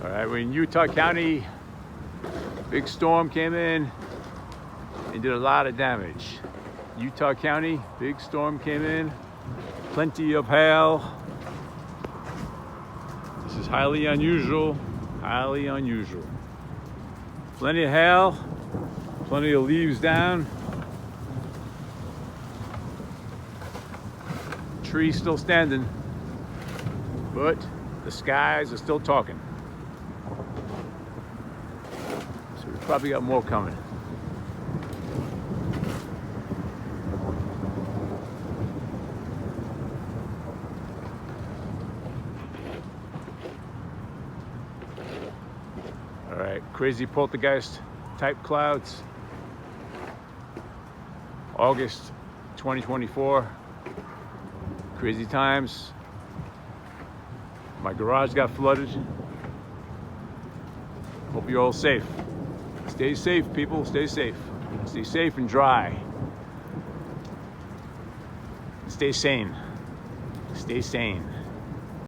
All right, we're in Utah County. Big storm came in and did a lot of damage. Utah County, big storm came in, plenty of hail. This is highly unusual, highly unusual. Plenty of hail, plenty of leaves down. Trees still standing, but the skies are still talking. So we probably got more coming. All right, crazy poltergeist type clouds. August 2024. Crazy times. My garage got flooded. Hope you're all safe. Stay safe, people. Stay safe. Stay safe and dry. Stay sane. Stay sane.